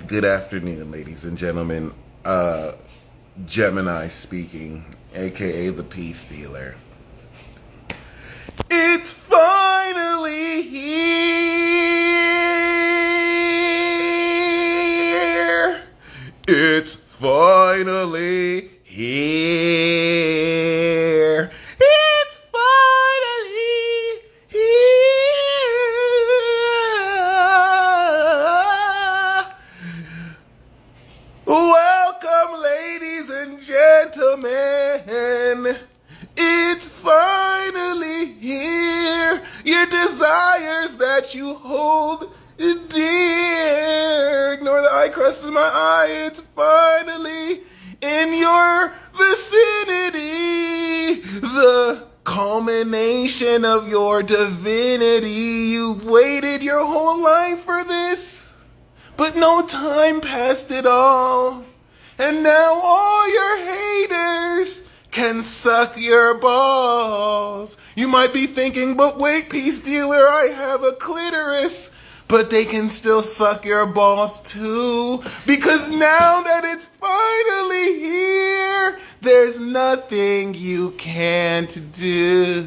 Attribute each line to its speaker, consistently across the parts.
Speaker 1: Good afternoon, ladies and gentlemen. Gemini speaking, aka the Peace Dealer. It's finally here. It's finally here. It's finally here. Welcome, ladies and gentlemen. It's finally here. Your desires that you hold dear. Ignore the eye crust in my eye. It's finally in your vicinity. The culmination of your divinity. You've waited your whole life for this, but no time passed at all. And now all your haters can suck your balls. You might be thinking, but wait, Peace Dealer, I have a clitoris. But they can still suck your balls too. Because now that it's finally here, there's nothing you can't do.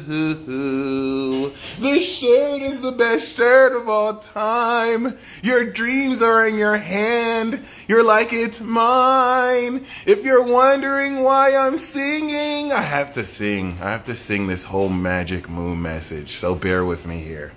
Speaker 1: This shirt is the best shirt of all time. Your dreams are in your hand. You're like, it's mine. If you're wondering why I'm singing, I have to sing. I have to sing this whole magic moon message. So bear with me here.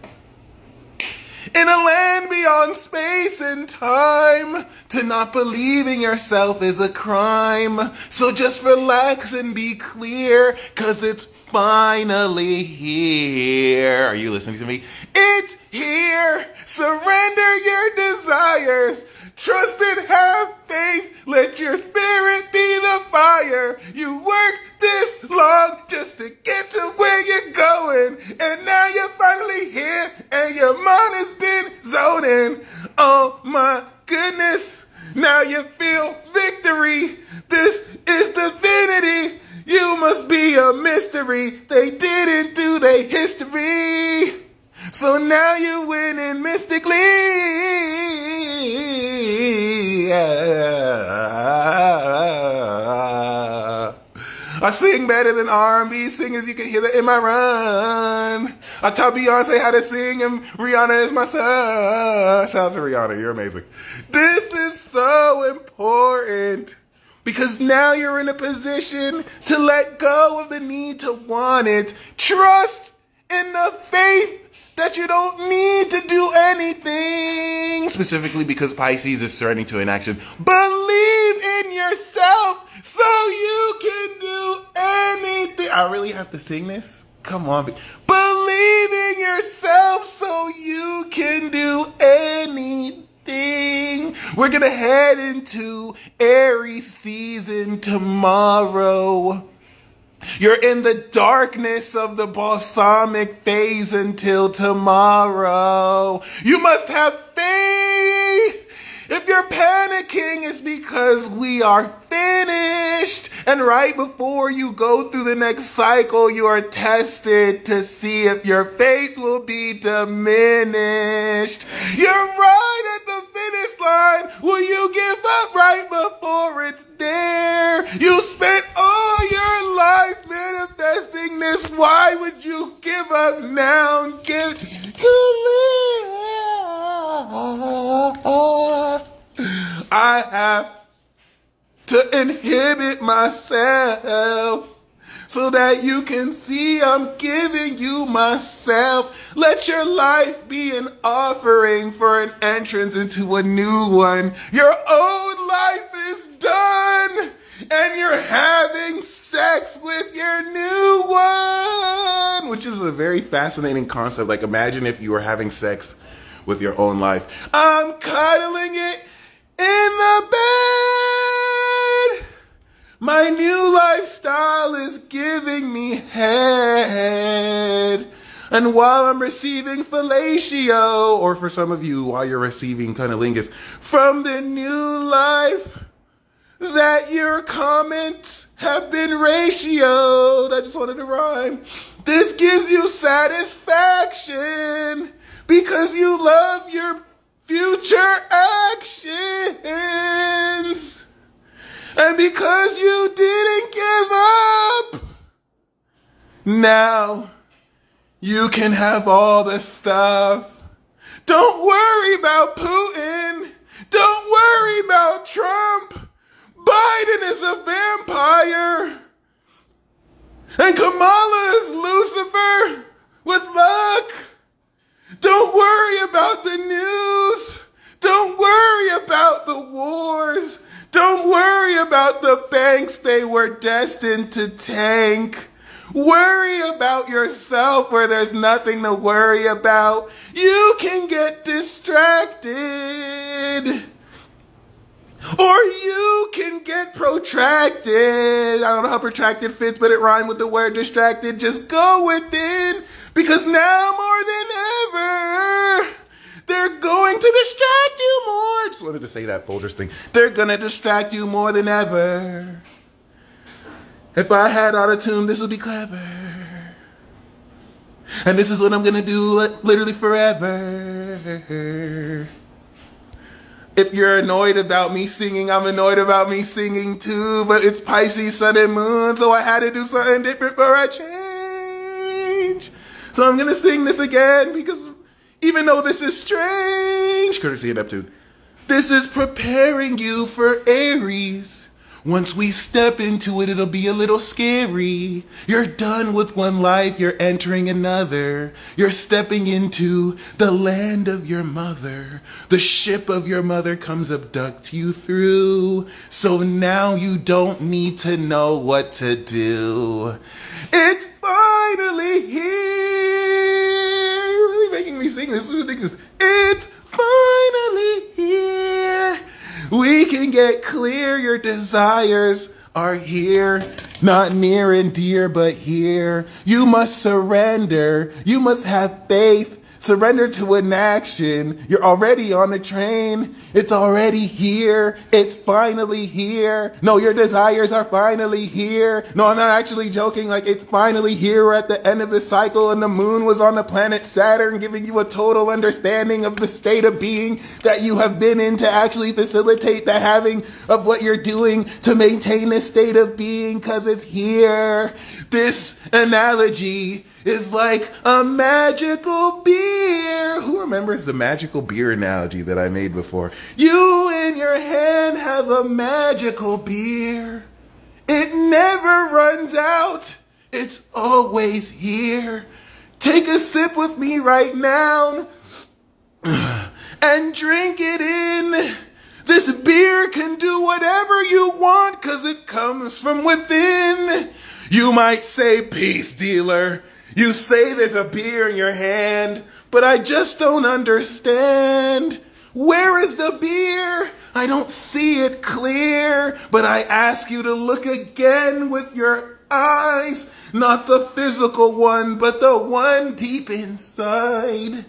Speaker 1: In a land beyond space and time, to not believe in yourself is a crime. So just relax and be clear, 'cause it's finally here. Are you listening to me? It's here. Surrender your desires. Trust and have faith. Let your spirit be the fire. You worked this long just to get to where you're going. And now you're finally here and your mind has been zoning. Oh my goodness. Now you feel victory. This is divinity. You must be a mystery. They didn't do their history. So now you're winning mystically. I sing better than R&B singers. You can hear that in my run. I taught Beyonce how to sing, and Rihanna is my son. Shout out to Rihanna. You're amazing. This is so important, because now you're in a position to let go of the need to want it. Trust in the faith that you don't need to do anything. Specifically because Pisces is turning to inaction. Believe in yourself so you can do anything. I really have to sing this? Come on. Believe in yourself so you can do anything. We're going to head into Aries season tomorrow. You're in the darkness of the balsamic phase until tomorrow. You must have faith. If you're panicking, it's because we are finished. And right before you go through the next cycle, you are tested to see if your faith will be diminished. You're right at the finish line. Will you give up right before it's there? You spent all your life manifesting this. Why would you give up now and get to live? I have to inhibit myself so that you can see I'm giving you myself. Let your life be an offering for an entrance into a new one. Your old life is done, and you're having sex with your new one, which is a very fascinating concept. Like, imagine if you were having sex with your own life. I'm cuddling it in the bed. My new lifestyle is giving me head. And while I'm receiving fellatio, or for some of you, while you're receiving cunnilingus, from the new life, that your comments have been ratioed. I just wanted to rhyme. This gives you satisfaction because you love your future actions. And because you didn't give up, now you can have all the stuff. Don't worry about Putin. Don't worry about Trump. Biden is a vampire. And Kamala is Lucifer with luck. Don't worry about the news. Don't worry about the wars. Don't worry about the banks they were destined to tank. Worry about yourself where there's nothing to worry about. You can get distracted. Or you can get protracted. I don't know how protracted fits, but it rhymed with the word distracted. Just go with it. Because now more than ever, they're going to distract you more. Just wanted to say that Folgers thing. They're going to distract you more than ever. If I had autotune, this would be clever. And this is what I'm going to do literally forever. If you're annoyed about me singing, I'm annoyed about me singing too. But it's Pisces, sun and moon, so I had to do something different for a change. So I'm going to sing this again because even though this is strange, courtesy of Neptune, this is preparing you for Aries. Once we step into it, it'll be a little scary. You're done with one life, you're entering another. You're stepping into the land of your mother. The ship of your mother comes abduct you through. So now you don't need to know what to do. It's finally here. You're really making me sing this. This is ridiculous. It's finally here. We can get clear, your desires are here, not near and dear, but here. You must surrender, you must have faith, surrender to an action. You're already on the train, it's already here, it's finally here. No, your desires are finally here. No, I'm not actually joking, like it's finally here. We're at the end of the cycle and the moon was on the planet Saturn, giving you a total understanding of the state of being that you have been in to actually facilitate the having of what you're doing to maintain this state of being, because it's here. This analogy is like a magical beer. Who remembers the magical beer analogy that I made before? You in your hand have a magical beer. It never runs out. It's always here. Take a sip with me right now and drink it in. This beer can do whatever you want because it comes from within. You might say, peace dealer. You say there's a beer in your hand, but I just don't understand. Where is the beer? I don't see it clear, but I ask you to look again with your eyes, not the physical one, but the one deep inside.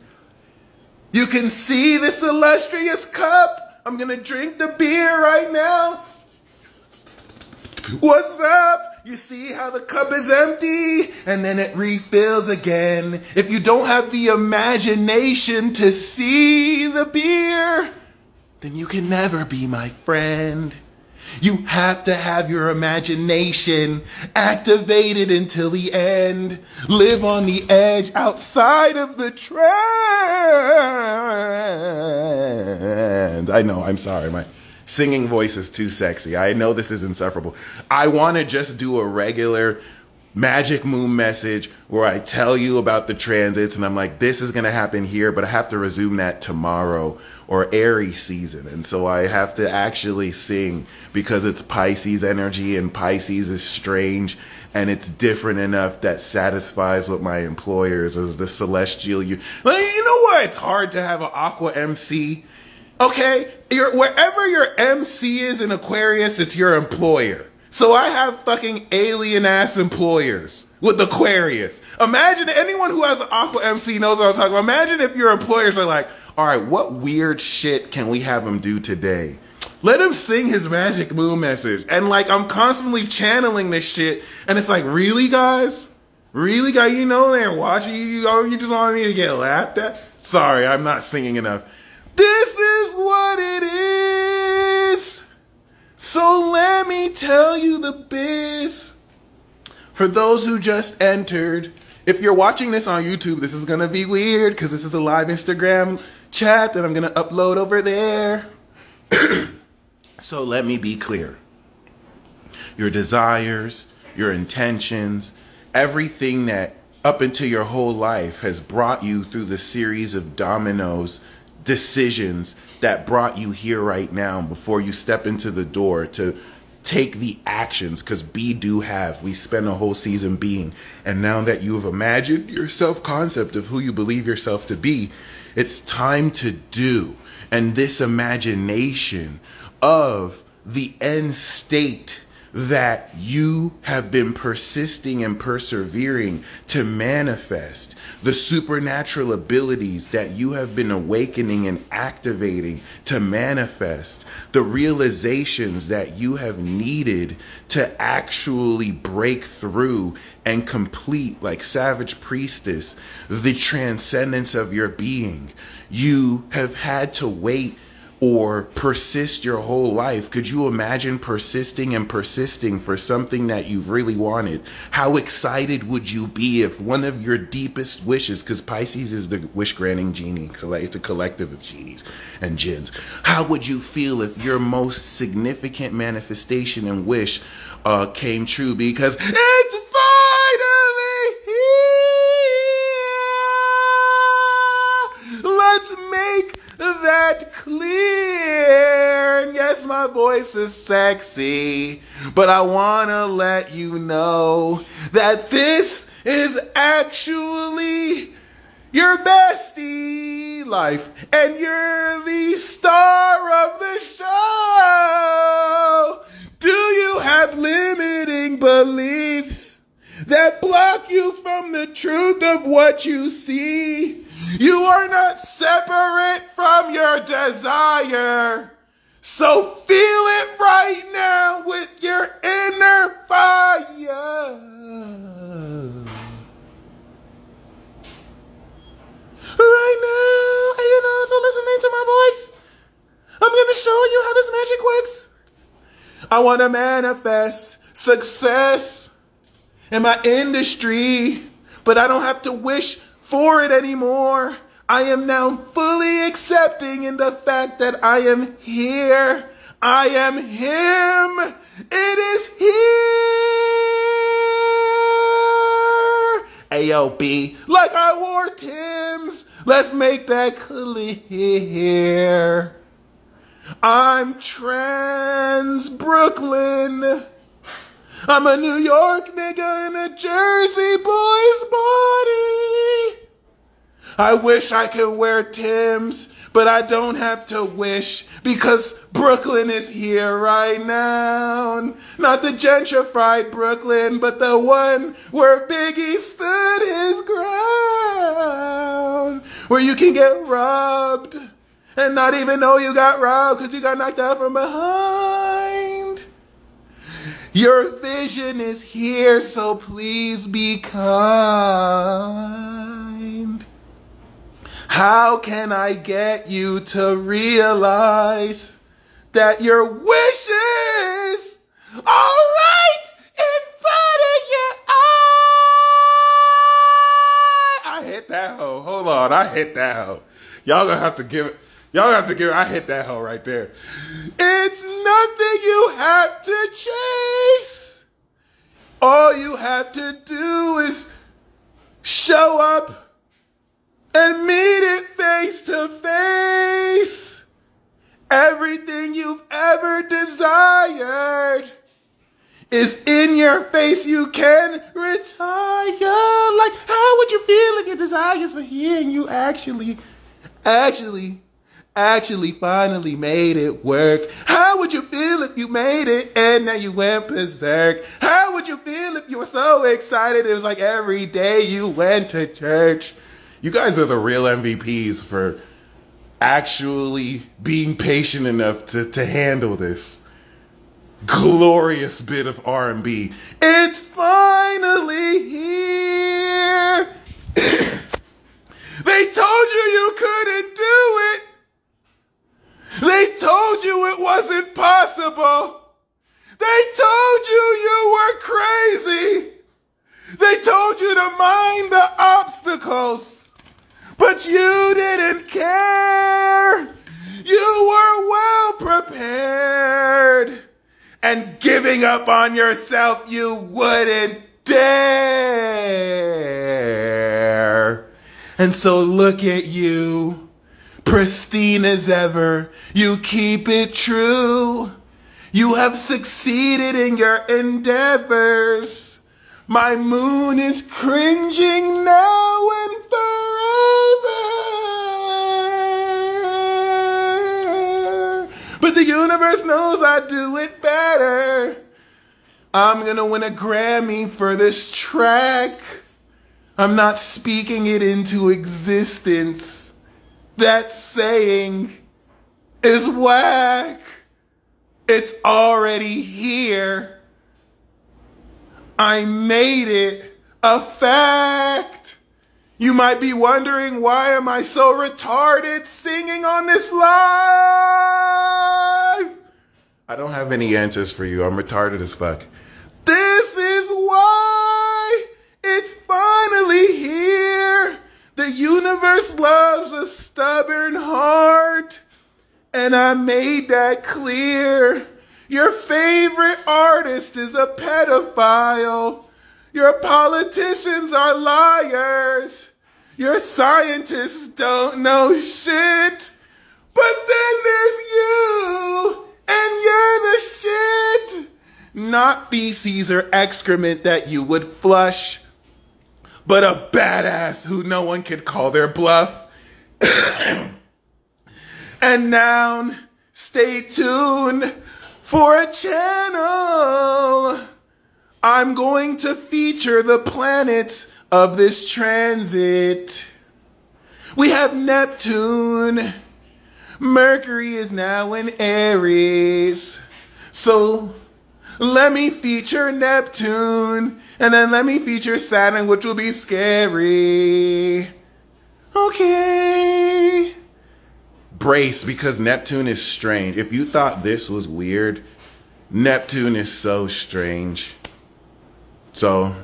Speaker 1: You can see this illustrious cup. I'm gonna drink the beer right now. What's up? You see how the cup is empty and then it refills again. If you don't have the imagination to see the beer, then you can never be my friend. You have to have your imagination activated until the end. Live on the edge outside of the trend. I know, I'm sorry, my singing voice is too sexy. I know this is insufferable. I want to just do a regular magic moon message where I tell you about the transits and I'm like, this is going to happen here, but I have to resume that tomorrow, or Aries season. And so I have to actually sing because it's Pisces energy and Pisces is strange and it's different enough that satisfies what my employers as the celestial you. Like, you know what? It's hard to have an Aqua MC. Okay, wherever your MC is in Aquarius, it's your employer. So I have fucking alien ass employers with Aquarius. Imagine, anyone who has an Aqua MC knows what I'm talking about. Imagine if your employers are like, all right, what weird shit can we have him do today? Let him sing his magic moon message. And like, I'm constantly channeling this shit. And it's like, really, guys? Really, guy? You know they're watching you. Oh, you just want me to get laughed at? Sorry, I'm not singing enough. This is what it is. So let me tell you the biz. For those who just entered, if you're watching this on YouTube, this is going to be weird because this is a live Instagram chat that I'm going to upload over there. So let me be clear. Your desires, your intentions, everything that up into your whole life has brought you through the series of dominoes, decisions that brought you here right now before you step into the door to take the actions, because be, do, have. We spend a whole season being. And now that you've imagined your self-concept of who you believe yourself to be, it's time to do. And this imagination of the end state that you have been persisting and persevering to manifest, the supernatural abilities that you have been awakening and activating to manifest, the realizations that you have needed to actually break through and complete, like Savage Priestess, the transcendence of your being. You have had to wait or persist your whole life. Could you imagine persisting and persisting for something that you've really wanted? How excited would you be if one of your deepest wishes, because Pisces is the wish-granting genie, it's a collective of genies and jinns. How would you feel if your most significant manifestation and wish came true? Because it's finally here! Let's make that clear. And yes, my voice is sexy, but I want to let you know that this is actually your bestie life, and you're the star of the show. Do you have limiting beliefs that block you from the truth of what you see? You are not separate from your desire. So feel it right now with your inner fire. Right now, and you know, so listening to my voice, I'm going to show you how this magic works. I want to manifest success in my industry, but I don't have to wish for it anymore. I am now fully accepting in the fact that I am here. I am him. It is here. AOB, like I wore Tim's. Let's make that clear. I'm trans Brooklyn. I'm a New York nigga in a Jersey boy's body. I wish I could wear Tim's, but I don't have to wish because Brooklyn is here right now. Not the gentrified Brooklyn, but the one where Biggie stood his ground. Where you can get robbed and not even know you got robbed because you got knocked out from behind. Your vision is here, so please be kind. How can I get you to realize that your wishes are right in front of your eye? I hit that hoe. Hold on, I hit that hoe. Y'all gonna have to give it. I hit that hoe right there. It's nothing you have to chase. All you have to do is show up and meet it face to face. Everything you've ever desired is in your face. You can retire. Like, how would you feel if your desires were here and you actually finally made it work? How would you feel if you made it and now you went berserk? How would you feel if you were so excited it was like every day you went to church? You guys are the real MVPs for actually being patient enough to handle this glorious bit of R&B. It's finally here. They told you couldn't do it. They told you it wasn't possible. They told you were crazy. They told you to mind the obstacles, but you didn't care. You were well prepared, and giving up on yourself you wouldn't dare. And so look at you, pristine as ever, you keep it true. You have succeeded in your endeavors. My moon is cringing now and forever. But the universe knows I do it better. I'm gonna win a Grammy for this track. I'm not speaking it into existence. That saying is whack. It's already here. I made it a fact. You might be wondering, why am I so retarded singing on this live? I don't have any answers for you. I'm retarded as fuck. This is why it's finally here. The universe loves a stubborn heart. And I made that clear. Your favorite artist is a pedophile. Your politicians are liars. Your scientists don't know shit. But then there's you, and you're the shit. Not feces or excrement that you would flush, but a badass who no one could call their bluff. And now, stay tuned for a channel. I'm going to feature the planets of this transit. We have Neptune. Mercury is now in Aries. So let me feature Neptune, and then let me feature Saturn, which will be scary. Okay. Brace, because Neptune is strange. If you thought this was weird, Neptune is so strange. So,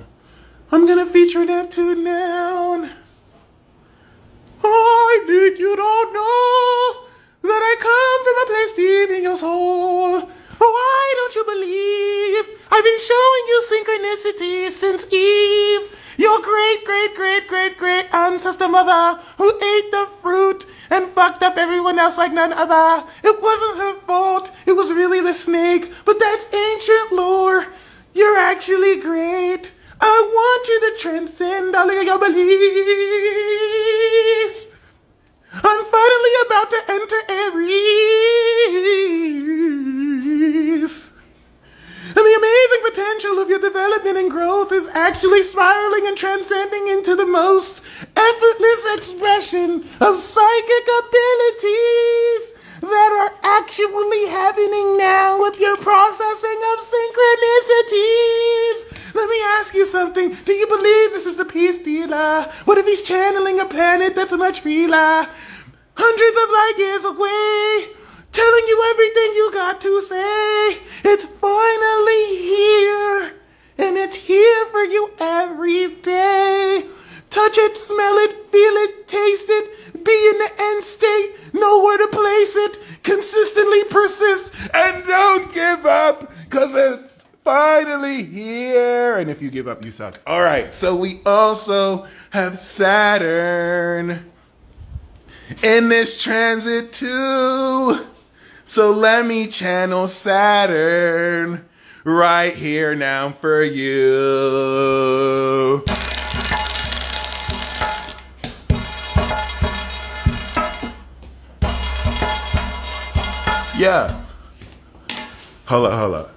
Speaker 1: I'm gonna feature Neptune now. I think you don't know that I come from a place deep in your soul. Why don't you believe I've been showing you synchronicity since Eve, your great ancestor mother, who ate the fruit and fucked up everyone else like none other. It wasn't her fault. It was really the snake. But that's ancient lore. You're actually great. I want you to transcend all of your beliefs. I'm finally about to enter Aries. And the amazing potential of your development and growth is actually spiraling and transcending into the most effortless expression of psychic abilities that are actually happening now with your processing of synchronicities. Let me ask you something. Do you believe this is the peace dealer? What if he's channeling a planet that's much realer? Hundreds of light years away, telling you everything you got to say. It's finally here, and it's here for you every day. Touch it, smell it, feel it, taste it, be in the end state, know where to place it, consistently persist, and don't give up, because it's finally here. And if you give up, you suck. All right, so we also have Saturn in this transit too. So let me channel Saturn right here now for you. Yeah. Hold up.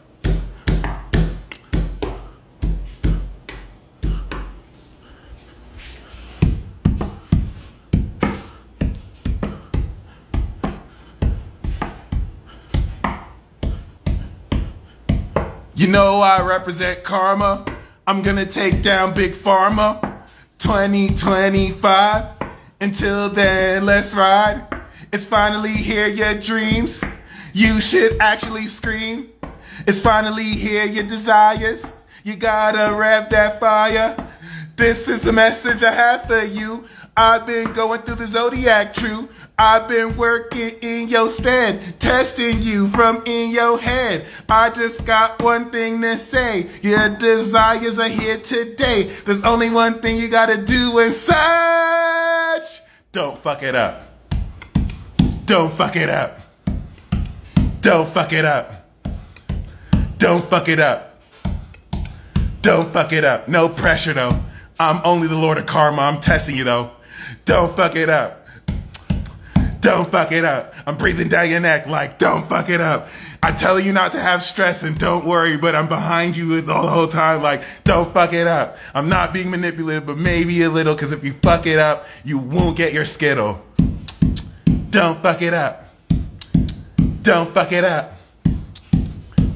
Speaker 1: You know I represent karma. I'm gonna take down Big Pharma. 2025. Until then, let's ride. It's finally here, your dreams. You should actually scream. It's finally here, your desires. You gotta rev that fire. This is the message I have for you. I've been going through the zodiac true. I've been working in your stead, testing you from in your head. I just got one thing to say. Your desires are here today. There's only one thing you gotta do and such. Don't fuck it up. Don't fuck it up. Don't fuck it up. Don't fuck it up. Don't fuck it up. No pressure though. I'm only the Lord of Karma. I'm testing you though. Don't fuck it up. Don't fuck it up. I'm breathing down your neck like, don't fuck it up. I tell you not to have stress and don't worry, but I'm behind you the whole time like, don't fuck it up. I'm not being manipulative, but maybe a little, because if you fuck it up, you won't get your Skittle. Don't fuck it up. Don't fuck it up.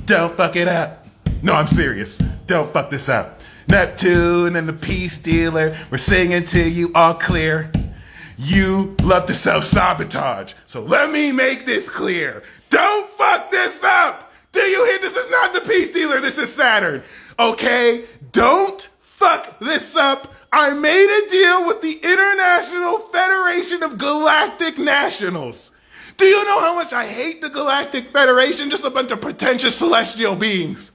Speaker 1: Don't fuck it up. No, I'm serious. Don't fuck this up. Neptune and the peace dealer, we're singing to you all clear. You love to self-sabotage. So let me make this clear. Don't fuck this up. Do you hear? This is not the peace dealer. This is Saturn. Okay? Don't fuck this up. I made a deal with the International Federation of Galactic Nationals. Do you know how much I hate the Galactic Federation? Just a bunch of pretentious celestial beings.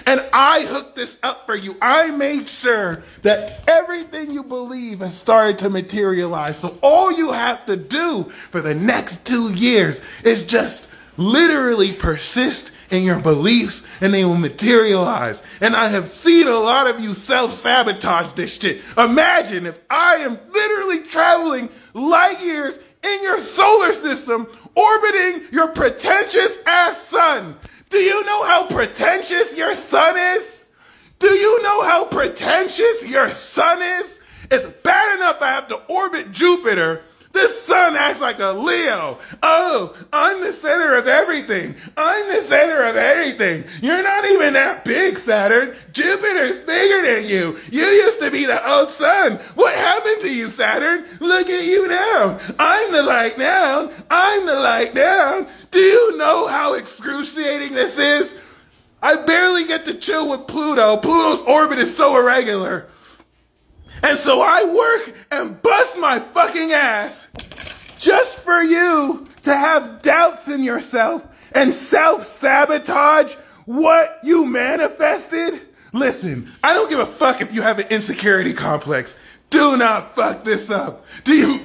Speaker 1: And I hooked this up for you. I made sure that everything you believe has started to materialize. So all you have to do for the next 2 years is just literally persist in your beliefs and they will materialize. And I have seen a lot of you self-sabotage this shit. Imagine if I am literally traveling light years in your solar system, orbiting your pretentious ass sun. Do you know how pretentious your sun is? Do you know how pretentious your sun is? It's bad enough I have to orbit Jupiter. This sun acts like a Leo. Oh, I'm the center of everything. I'm the center of anything. You're not even that big, Saturn. Jupiter's bigger than you. You used to be the old sun. What happened to you, Saturn? Look at you now. I'm the light now. I'm the light now. Do you know how excruciating this is? I barely get to chill with Pluto. Pluto's orbit is so irregular. And so I work and bust my fucking ass just for you to have doubts in yourself and self-sabotage what you manifested. Listen, I don't give a fuck if you have an insecurity complex. Do not fuck this up. Do you?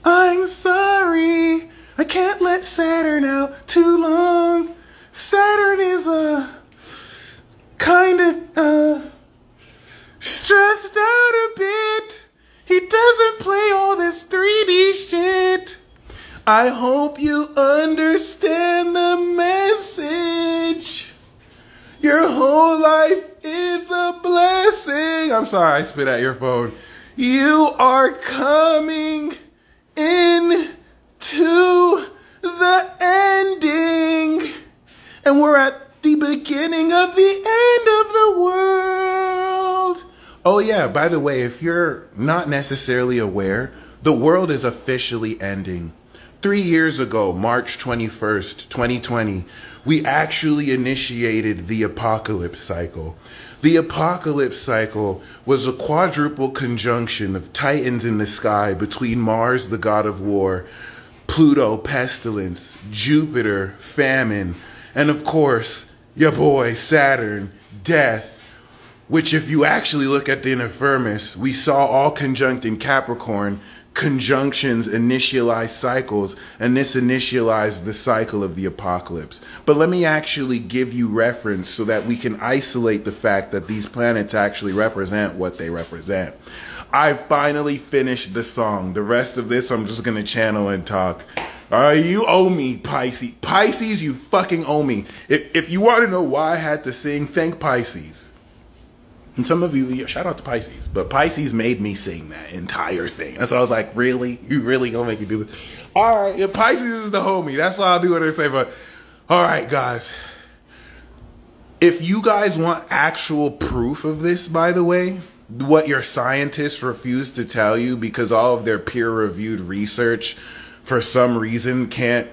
Speaker 1: I'm sorry. I can't let Saturn out too long. Saturn is kind of stressed out a bit. He doesn't play all this 3D shit. I hope you understand the message. Your whole life is a blessing. I'm sorry, I spit at your phone. You are coming into the ending. And we're at the beginning of the end of the world. Oh yeah, by the way, if you're not necessarily aware, the world is officially ending. 3 years ago, March 21st, 2020, we actually initiated the apocalypse cycle. The apocalypse cycle was a quadruple conjunction of titans in the sky between Mars, the god of war, Pluto, pestilence, Jupiter, famine, and of course, your boy Saturn, death. Which if you actually look at the Infirmus, we saw all conjunct in Capricorn. Conjunctions initialize cycles, and this initialized the cycle of the apocalypse. But let me actually give you reference so that we can isolate the fact that these planets actually represent what they represent. I finally finished the song. The rest of this I'm just going to channel and talk. You owe me, Pisces. Pisces, you fucking owe me. If you want to know why I had to sing, thank Pisces. And some of you, shout out to Pisces, but Pisces made me sing that entire thing. And so I was like, really? You really gonna make me do this? All right, yeah, Pisces is the homie. That's why I'll do what I say. But all right, guys. If you guys want actual proof of this, by the way, what your scientists refuse to tell you because all of their peer-reviewed research for some reason can't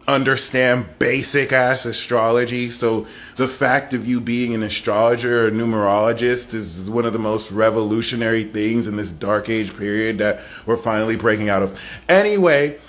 Speaker 1: understand basic ass astrology. So the fact of you being an astrologer or a numerologist is one of the most revolutionary things in this dark age period that we're finally breaking out of. Anyway,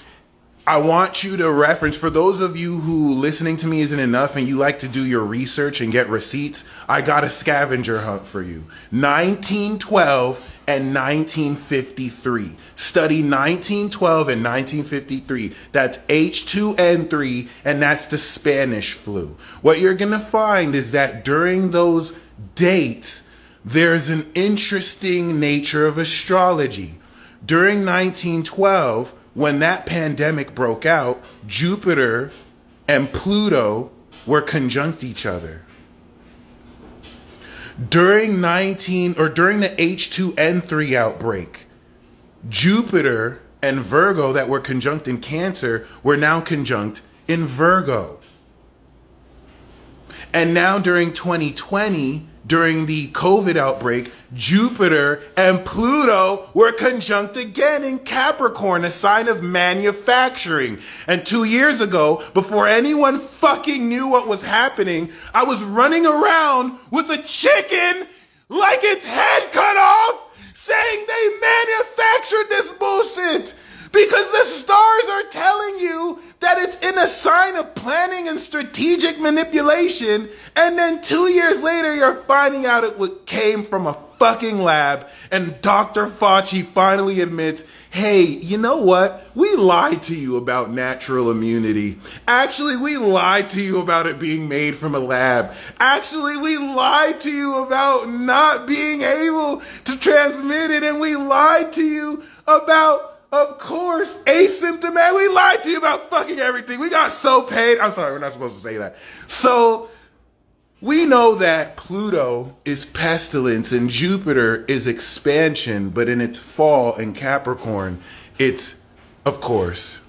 Speaker 1: I want you to reference, for those of you who listening to me isn't enough and you like to do your research and get receipts, I got a scavenger hunt for you. 1912 and 1953. Study 1912 and 1953. That's H2N3, and that's the Spanish flu. What you're going to find is that during those dates, there's an interesting nature of astrology. During 1912, when that pandemic broke out, Jupiter and Pluto were conjunct each other. During the H2N3 outbreak, Jupiter and Virgo that were conjunct in Cancer were now conjunct in Virgo. And now during 2020, during the COVID outbreak, Jupiter and Pluto were conjunct again in Capricorn, a sign of manufacturing. And 2 years ago, before anyone fucking knew what was happening, I was running around with a chicken like its head cut off, saying they manufactured this bullshit. Because the stars are telling you that it's in a sign of planning and strategic manipulation, and then 2 years later you're finding out it came from a fucking lab, and Dr. Fauci finally admits, hey, you know what? We lied to you about natural immunity. Actually, we lied to you about it being made from a lab. Actually, we lied to you about not being able to transmit it, and we lied to you about, of course, asymptomatic. We lied to you about fucking everything. We got so paid. I'm sorry, we're not supposed to say that. So we know that Pluto is pestilence and Jupiter is expansion, but in its fall in Capricorn, it's, of course,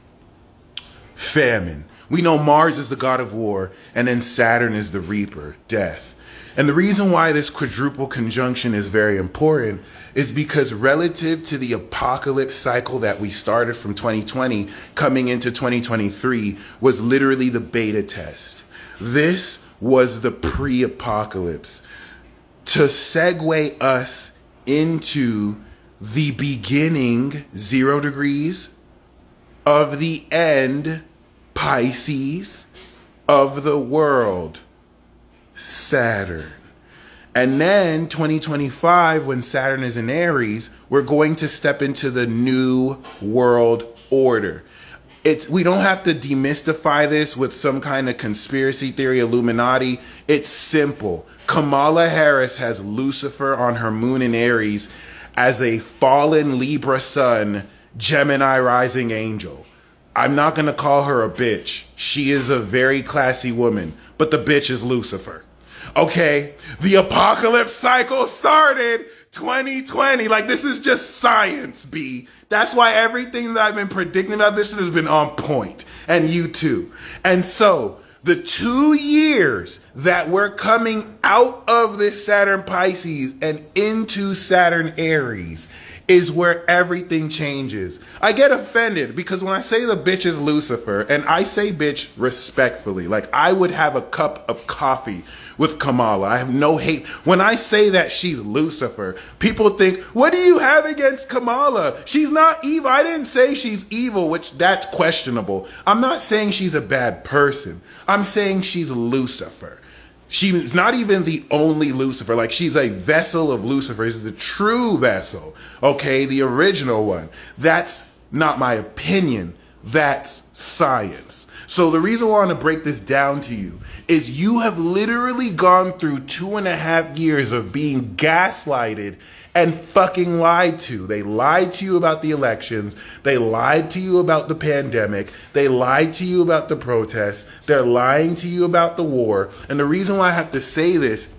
Speaker 1: famine. We know Mars is the god of war, and then Saturn is the reaper, death. And the reason why this quadruple conjunction is very important is because relative to the apocalypse cycle that we started from 2020 coming into 2023 was literally the beta test. This was the pre-apocalypse to segue us into the beginning 0 degrees of the end Pisces of the world, Saturn. And then 2025, when Saturn is in Aries, we're going to step into the new world order. We don't have to demystify this with some kind of conspiracy theory, Illuminati. It's simple. Kamala Harris has Lucifer on her moon in Aries as a fallen Libra sun, Gemini rising angel. I'm not going to call her a bitch. She is a very classy woman, but the bitch is Lucifer. Okay, the apocalypse cycle started 2020. Like, this is just science, B. That's why everything that I've been predicting about this has been on point. And you too. And so, the 2 years that we're coming out of this Saturn Pisces and into Saturn Aries is where everything changes. I get offended because when I say the bitch is Lucifer, and I say bitch respectfully, like I would have a cup of coffee with Kamala. I have no hate. When I say that she's Lucifer, people think, what do you have against Kamala? She's not evil. I didn't say she's evil, which that's questionable. I'm not saying she's a bad person. I'm saying she's Lucifer. She's not even the only Lucifer. Like, she's a vessel of Lucifer. She's the true vessel. Okay, the original one. That's not my opinion. That's science. So the reason why I want to break this down to you is you have literally gone through 2.5 years of being gaslighted and fucking lied to. They lied to you about the elections. They lied to you about the pandemic. They lied to you about the protests. They're lying to you about the war. And the reason why I have to say this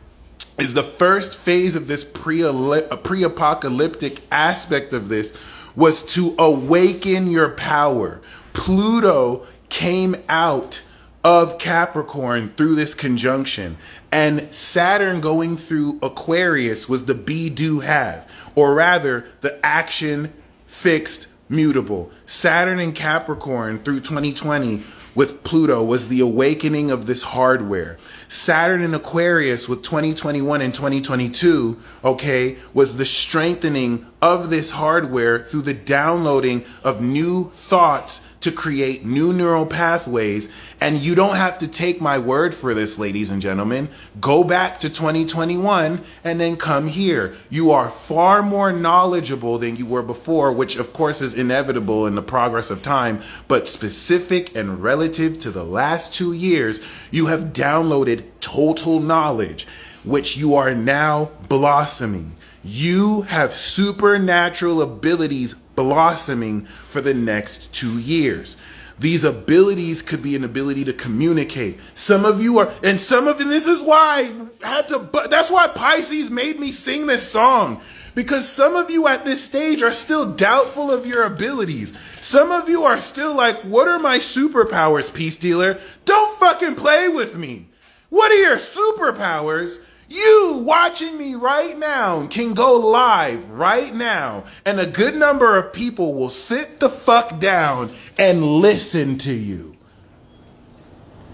Speaker 1: is the first phase of this pre-apocalyptic aspect of this was to awaken your power. Pluto came out of Capricorn through this conjunction. And Saturn going through Aquarius was the be, do, have, or rather the action, fixed, mutable. Saturn in Capricorn through 2020 with Pluto was the awakening of this hardware. Saturn in Aquarius with 2021 and 2022, okay, was the strengthening of this hardware through the downloading of new thoughts to create new neural pathways. And you don't have to take my word for this, ladies and gentlemen. Go back to 2021 and then come here. You are far more knowledgeable than you were before, which of course is inevitable in the progress of time, but specific and relative to the last 2 years, you have downloaded total knowledge, which you are now blossoming. You have supernatural abilities blossoming for the next 2 years. These abilities could be an ability to communicate. Some of you are, and this is why that's why Pisces made me sing this song. Because some of you at this stage are still doubtful of your abilities. Some of you are still like, what are my superpowers, peace dealer? Don't fucking play with me. What are your superpowers? You watching me right now can go live right now, and a good number of people will sit the fuck down and listen to you.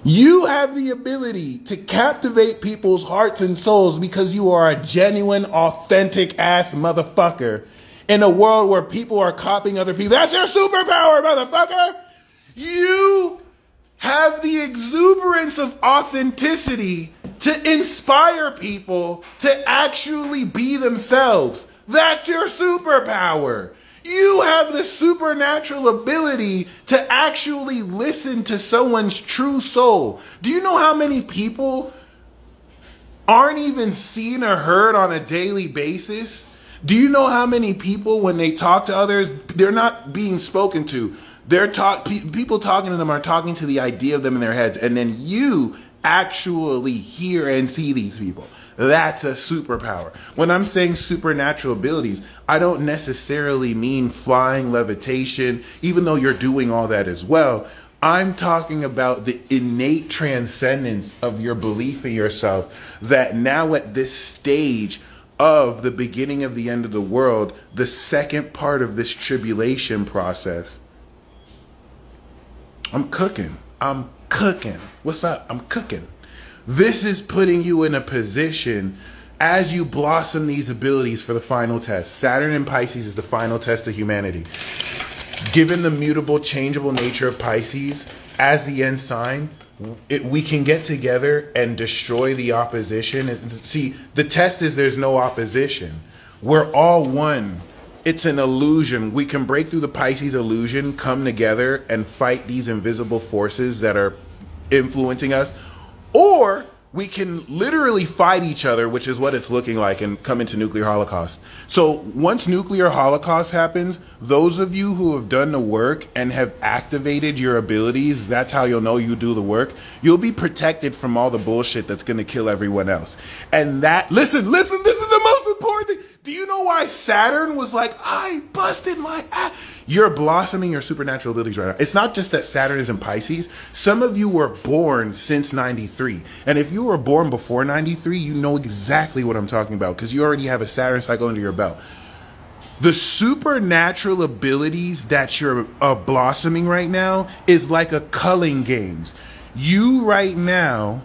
Speaker 1: You have the ability to captivate people's hearts and souls because you are a genuine, authentic ass motherfucker in a world where people are copying other people. That's your superpower, motherfucker! You have the exuberance of authenticity to inspire people to actually be themselves. That's your superpower. You have the supernatural ability to actually listen to someone's true soul. Do you know how many people aren't even seen or heard on a daily basis? Do you know how many people, when they talk to others, they're not being spoken to? People talking to them are talking to the idea of them in their heads, and then you actually hear and see these people. That's a superpower. When I'm saying supernatural abilities, I don't necessarily mean flying, levitation, even though you're doing all that as well. I'm talking about the innate transcendence of your belief in yourself, that now at this stage of the beginning of the end of the world, the second part of this tribulation process, I'm cooking. What's up? I'm cooking. This is putting you in a position as you blossom these abilities for the final test. Saturn in Pisces is the final test of humanity. Given the mutable, changeable nature of Pisces as the end sign, we can get together and destroy the opposition. See, the test is there's no opposition. We're all one. It's an illusion. We can break through the Pisces illusion, come together and fight these invisible forces that are influencing us. Or we can literally fight each other, which is what it's looking like, and come into nuclear holocaust. So once nuclear holocaust happens, those of you who have done the work and have activated your abilities, that's how you'll know you do the work. You'll be protected from all the bullshit that's going to kill everyone else. And that, listen, this is the most important thing. Do you know why Saturn was like, I busted my ass? You're blossoming your supernatural abilities right now. It's not just that Saturn is in Pisces. Some of you were born since 93. And if you were born before 93, you know exactly what I'm talking about because you already have a Saturn cycle under your belt. The supernatural abilities that you're blossoming right now is like a culling games. You right now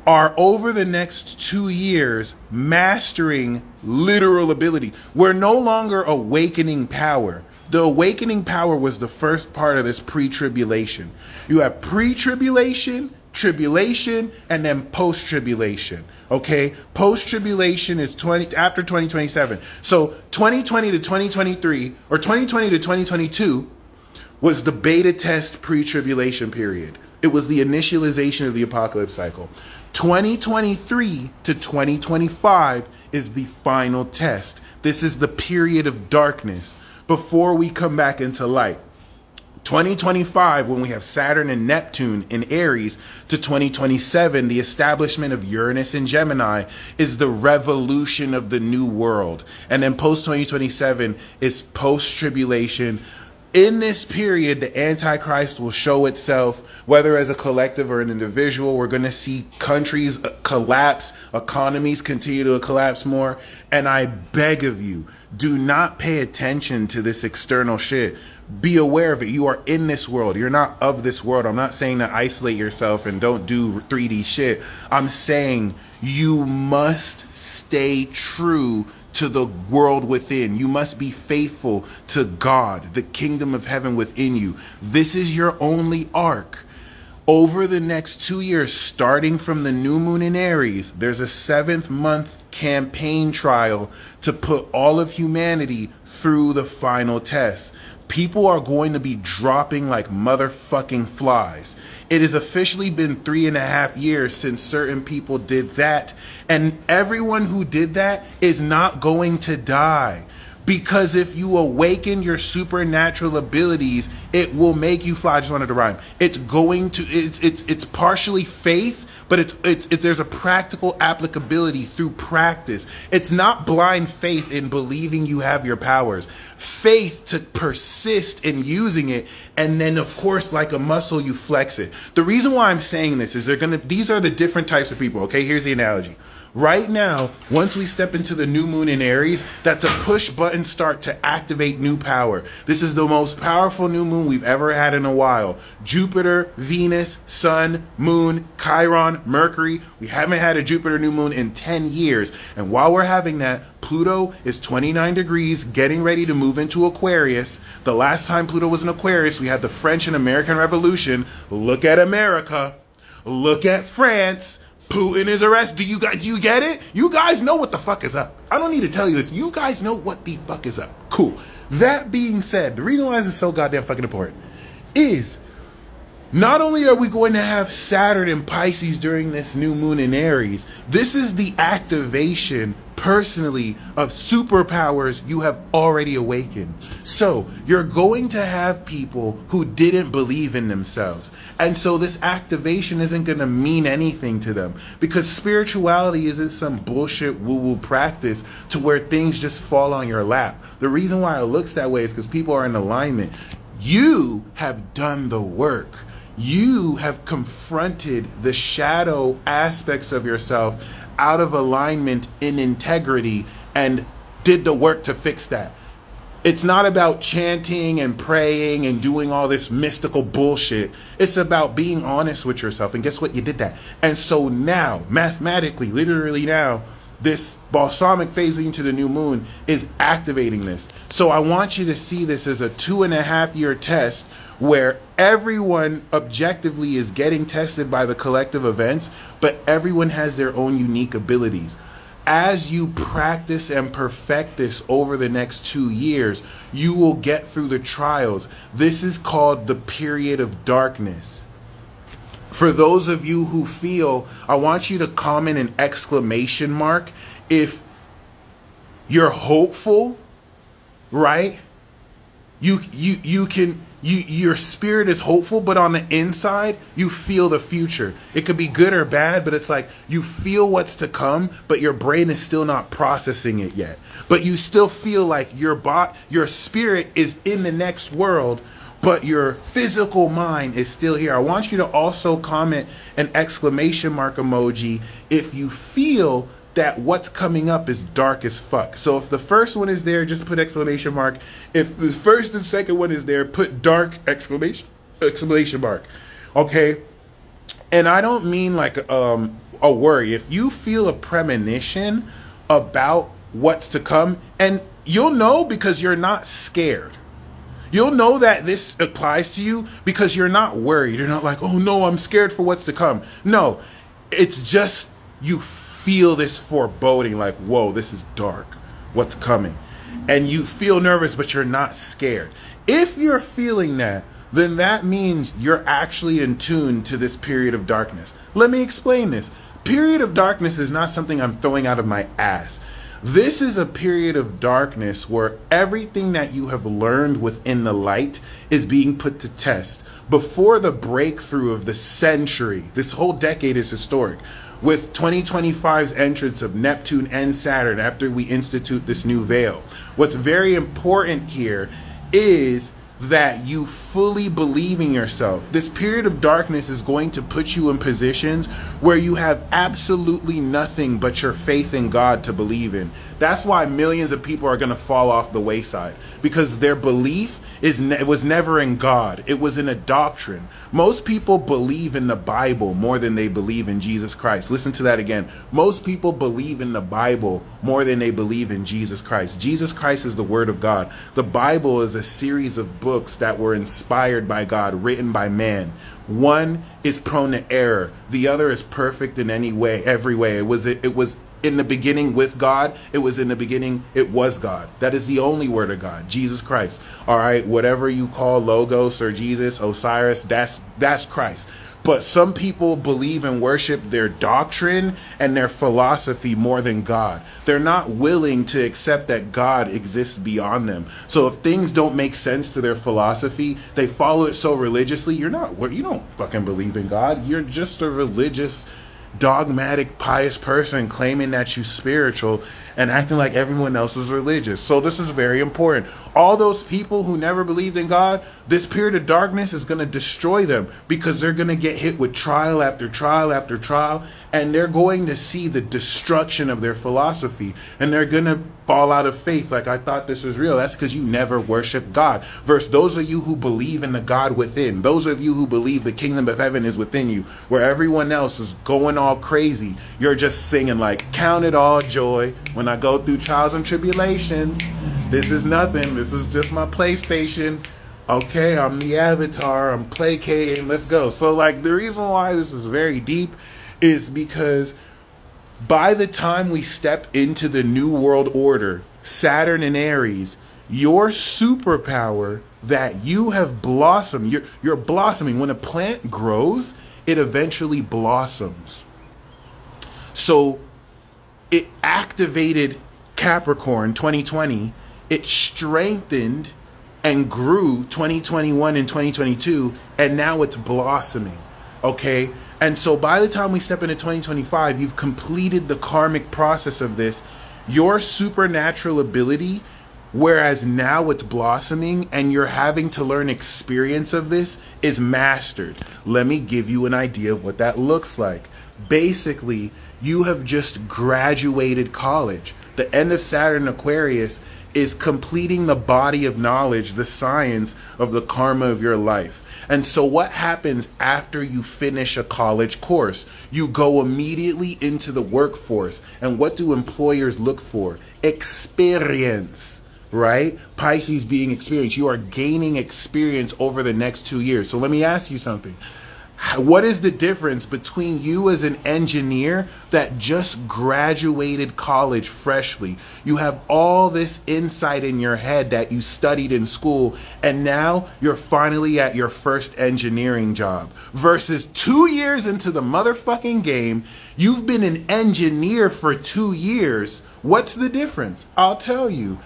Speaker 1: are over the next 2 years mastering literal ability. We're no longer awakening power. The awakening power was the first part of this pre-tribulation. You have pre-tribulation, tribulation, and then post-tribulation. Okay? Post-tribulation is after 2027. So 2020 to 2023, or 2020 to 2022, was the beta test pre-tribulation period. It was the initialization of the apocalypse cycle. 2023 to 2025 is the final test. This is the period of darkness before we come back into light. 2025, when we have Saturn and Neptune in Aries, to 2027, the establishment of Uranus in Gemini, is the revolution of the new world. And then post 2027 is post-tribulation. In this period, the Antichrist will show itself, whether as a collective or an individual. We're going to see countries collapse, economies continue to collapse more. And I beg of you, do not pay attention to this external shit. Be aware of it. You are in this world. You're not of this world. I'm not saying to isolate yourself and don't do 3D shit. I'm saying you must stay true to the world within. You must be faithful to God, the kingdom of heaven within you. This is your only arc. Over the next 2 years, starting from the new moon in Aries, there's a 7th month campaign trial to put all of humanity through the final test. People are going to be dropping like motherfucking flies. It has officially been 3.5 years since certain people did that. And everyone who did that is not going to die. Because if you awaken your supernatural abilities, it will make you fly. I just wanted to rhyme. It's partially faith, but there's a practical applicability through practice. It's not blind faith in believing you have your powers. Faith to persist in using it, and then of course, like a muscle, you flex it. The reason why I'm saying this is these are the different types of people. Okay, here's the analogy. Right now, once we step into the new moon in Aries, that's a push button start to activate new power. This is the most powerful new moon we've ever had in a while. Jupiter, Venus, Sun, Moon, Chiron, Mercury. We haven't had a Jupiter new moon in 10 years. And while we're having that, Pluto is 29 degrees, getting ready to move into Aquarius. The last time Pluto was in Aquarius, we had the French and American Revolution. Look at America. Look at France. Putin is arrested. Do you get it? You guys know what the fuck is up. I don't need to tell you this. You guys know what the fuck is up. Cool. That being said, the reason why this is so goddamn fucking important is not only are we going to have Saturn in Pisces during this new moon in Aries, this is the activation personally of superpowers you have already awakened. So you're going to have people who didn't believe in themselves. And so this activation isn't going to mean anything to them, because spirituality isn't some bullshit woo-woo practice to where things just fall on your lap. The reason why it looks that way is because people are in alignment. You have done the work. You have confronted the shadow aspects of yourself out of alignment in integrity and did the work to fix that. It's not about chanting and praying and doing all this mystical bullshit. It's about being honest with yourself. And guess what? You did that. And so now, mathematically, literally now, this balsamic phase into the new moon is activating this. So I want you to see this as a 2.5-year test where everyone objectively is getting tested by the collective events, but everyone has their own unique abilities. As you practice and perfect this over the next 2 years, you will get through the trials. This is called the period of darkness. For those of you who feel, I want you to comment an exclamation mark if you're hopeful, right? Your spirit is hopeful, but on the inside, you feel the future. It could be good or bad, but it's like you feel what's to come, but your brain is still not processing it yet. But you still feel like your spirit is in the next world, but your physical mind is still here. I want you to also comment an exclamation mark emoji if you feel that what's coming up is dark as fuck. So if the first one is there, just put exclamation mark. If the first and second one is there, put dark exclamation mark. Okay? And I don't mean like a worry. If you feel a premonition about what's to come, and you'll know because you're not scared. You'll know that this applies to you because you're not worried. You're not like, oh no, I'm scared for what's to come. No, it's just you feel this foreboding like, whoa, this is dark. What's coming? And you feel nervous, but you're not scared. If you're feeling that, then that means you're actually in tune to this period of darkness. Let me explain this. Period of darkness is not something I'm throwing out of my ass. This is a period of darkness where everything that you have learned within the light is being put to test. Before the breakthrough of the century, this whole decade is historic. With 2025's entrance of Neptune and Saturn after we institute this new veil. What's very important here is that you fully believe in yourself. This period of darkness is going to put you in positions where you have absolutely nothing but your faith in God to believe in. That's why millions of people are going to fall off the wayside, because their belief was never in God. It was in a doctrine. Most people believe in the Bible more than they believe in Jesus Christ. Listen to that again. Most people believe in the Bible more than they believe in Jesus Christ. Jesus Christ is the Word of God. The Bible is a series of books that were inspired by God, written by man. One is prone to error. The other is perfect in every way. It was in the beginning with God. It was in the beginning. It was God. That is the only word of God, Jesus Christ. All right. Whatever you call Logos or Jesus, Osiris, that's Christ. But some people believe and worship their doctrine and their philosophy more than God. They're not willing to accept that God exists beyond them. So if things don't make sense to their philosophy, they follow it so religiously. You don't fucking believe in God. You're just a religious, dogmatic, pious person claiming that you're spiritual and acting like everyone else is religious. So this is very important. All those people who never believed in God, this period of darkness is going to destroy them, because they're going to get hit with trial after trial after trial, and they're going to see the destruction of their philosophy, and they're going to fall out of faith. Like, I thought this was real. That's because you never worship God. Versus those of you who believe in the God within, those of you who believe the kingdom of heaven is within you, where everyone else is going all crazy, you're just singing like, count it all joy when I go through trials and tribulations. This is nothing. This is just my PlayStation. Okay, I'm the avatar. I'm placating. Let's go. So like, the reason why this is very deep is because by the time we step into the new world order, Saturn and Aries, your superpower that you have blossomed, you're blossoming. When a plant grows, it eventually blossoms. So it activated Capricorn 2020. It strengthened and grew 2021 and 2022, and now it's blossoming. Okay? And so by the time we step into 2025, you've completed the karmic process of this. Your supernatural ability, whereas now it's blossoming and you're having to learn experience of this, is mastered. Let me give you an idea of what that looks like. Basically, you have just graduated college. The end of Saturn Aquarius is completing the body of knowledge, the science of the karma of your life. And so what happens after you finish a college course? You go immediately into the workforce. And what do employers look for? Experience, right? Pisces being experience. You are gaining experience over the next 2 years. So let me ask you something. What is the difference between you as an engineer that just graduated college freshly? You have all this insight in your head that you studied in school, and now you're finally at your first engineering job. Versus 2 years into the motherfucking game, you've been an engineer for 2 years. What's the difference? I'll tell you.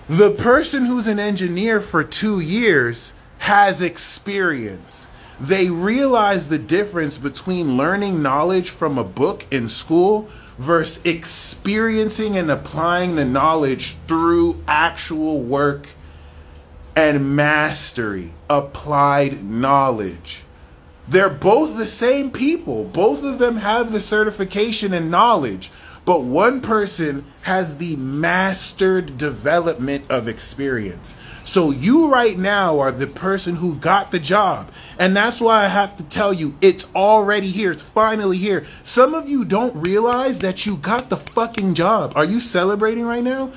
Speaker 1: The person who's an engineer for 2 years has experience. They realize the difference between learning knowledge from a book in school versus experiencing and applying the knowledge through actual work and mastery, applied knowledge. They're both the same people. Both of them have the certification and knowledge, but one person has the mastered development of experience. So you right now are the person who got the job. And that's why I have to tell you, it's already here. It's finally here. Some of you don't realize that you got the fucking job. Are you celebrating right now?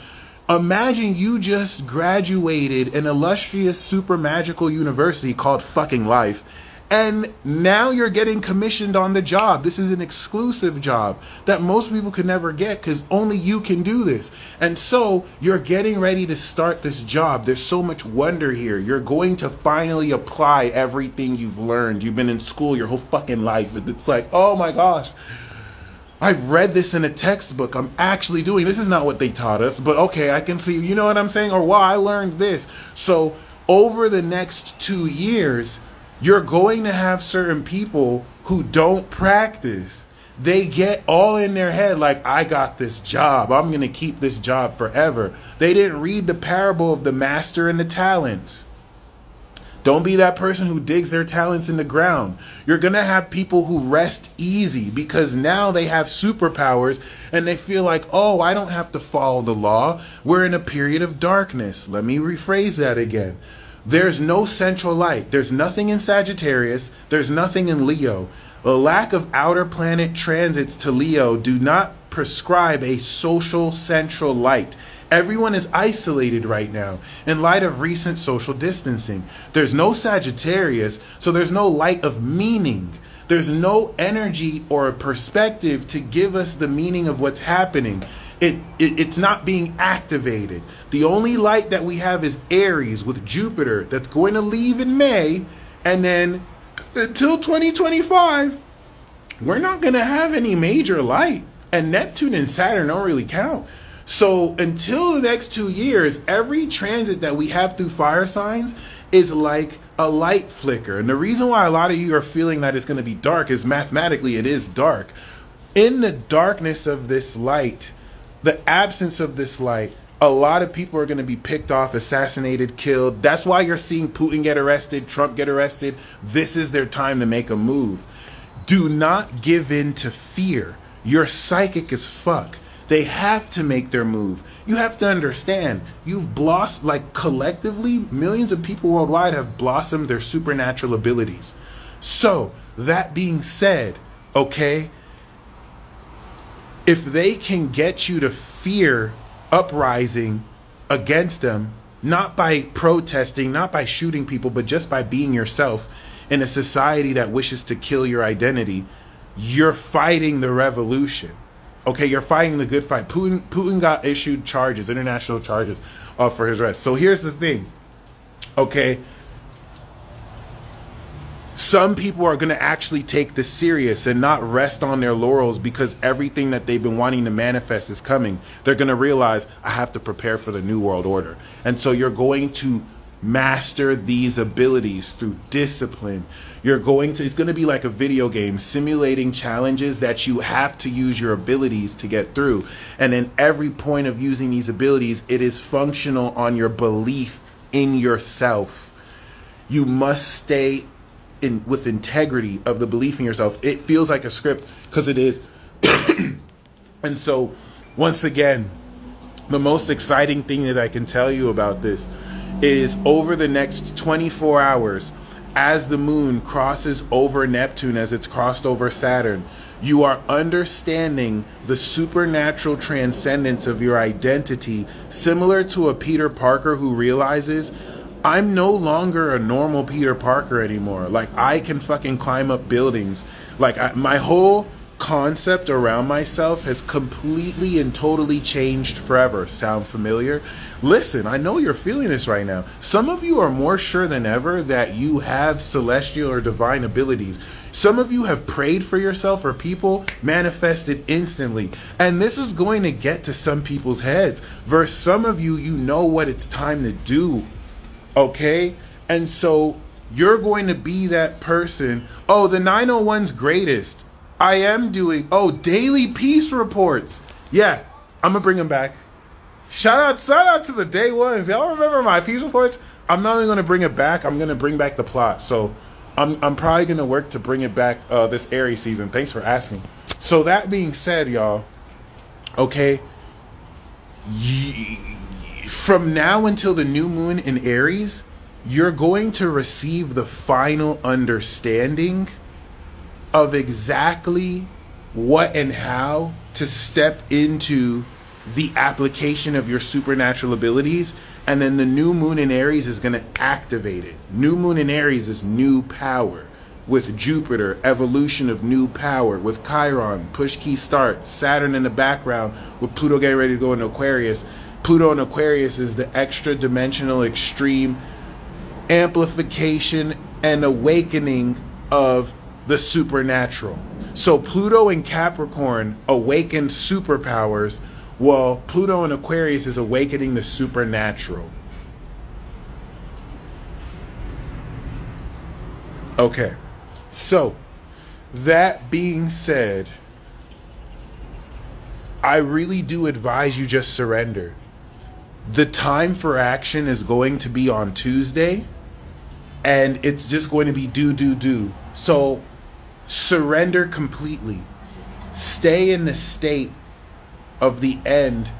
Speaker 1: Imagine you just graduated an illustrious super magical university called fucking life. And now you're getting commissioned on the job. This is an exclusive job that most people could never get because only you can do this. And so you're getting ready to start this job. There's so much wonder here. You're going to finally apply everything you've learned. You've been in school your whole fucking life. It's like, oh my gosh, I've read this in a textbook. I'm actually doing this. Is not what they taught us, but okay, I can see, you know what I'm saying? Or wow, I learned this. So over the next 2 years, you're going to have certain people who don't practice. They get all in their head like, I got this job. I'm going to keep this job forever. They didn't read the parable of the master and the talents. Don't be that person who digs their talents in the ground. You're going to have people who rest easy because now they have superpowers and they feel like, oh, I don't have to follow the law. We're in a period of darkness. Let me rephrase that again. There's no central light. There's nothing in Sagittarius. There's nothing in Leo. The lack of outer planet transits to Leo do not prescribe a social central light. Everyone is isolated right now in light of recent social distancing. There's no Sagittarius, so there's no light of meaning. There's no energy or perspective to give us the meaning of what's happening. It's not being activated. The only light that we have is Aries with Jupiter that's going to leave in May, and then until 2025, we're not going to have any major light. And Neptune and Saturn don't really count. So until the next 2 years, every transit that we have through fire signs is like a light flicker. And the reason why a lot of you are feeling that it's going to be dark is mathematically it is dark. In the darkness of this light, the absence of this light, a lot of people are going to be picked off, assassinated, killed. That's why you're seeing Putin get arrested, Trump get arrested. This is their time to make a move. Do not give in to fear. You're psychic as fuck. They have to make their move. You have to understand, you've blossomed, like collectively, millions of people worldwide have blossomed their supernatural abilities. So, that being said, okay, if they can get you to fear uprising against them, not by protesting, not by shooting people, but just by being yourself in a society that wishes to kill your identity, you're fighting the revolution. Okay, you're fighting the good fight. Putin got issued charges, international charges, for his arrest. So here's the thing, okay? Some people are going to actually take this serious and not rest on their laurels because everything that they've been wanting to manifest is coming. They're going to realize, I have to prepare for the new world order. And so you're going to master these abilities through discipline. It's going to be like a video game, simulating challenges that you have to use your abilities to get through. And in every point of using these abilities, it is functional on your belief in yourself. You must stay with integrity of the belief in yourself. It feels like a script because it is. And so, once again, the most exciting thing that I can tell you about this is over the next 24 hours, as the moon crosses over Neptune, as it's crossed over Saturn, you are understanding the supernatural transcendence of your identity, similar to a Peter Parker who realizes, I'm no longer a normal Peter Parker anymore. Like, I can fucking climb up buildings. Like, my whole concept around myself has completely and totally changed forever. Sound familiar? Listen, I know you're feeling this right now. Some of you are more sure than ever that you have celestial or divine abilities. Some of you have prayed for yourself or people, manifested instantly. And this is going to get to some people's heads. Versus some of you, you know what it's time to do. Okay? And so you're going to be that person. Oh, the 901's greatest. I am doing, daily peace reports. Yeah, I'm going to bring them back. Shout out to the day ones. Y'all remember my peace reports? I'm not only going to bring it back, I'm going to bring back the plot. So I'm probably going to work to bring it back this Aries season. Thanks for asking. So that being said, y'all, okay, from now until the new moon in Aries, you're going to receive the final understanding of exactly what and how to step into the application of your supernatural abilities. And then the new moon in Aries is going to activate it. New moon in Aries is new power. With Jupiter, evolution of new power. With Chiron, push key start. Saturn in the background with Pluto getting ready to go into Aquarius. Pluto in Aquarius is the extra dimensional extreme amplification and awakening of the supernatural. So Pluto in Capricorn awakened superpowers, while Pluto in Aquarius is awakening the supernatural. Okay, so that being said, I really do advise you just surrender. The time for action is going to be on Tuesday. And it's just going to be do. So surrender completely. Stay in the state of the end,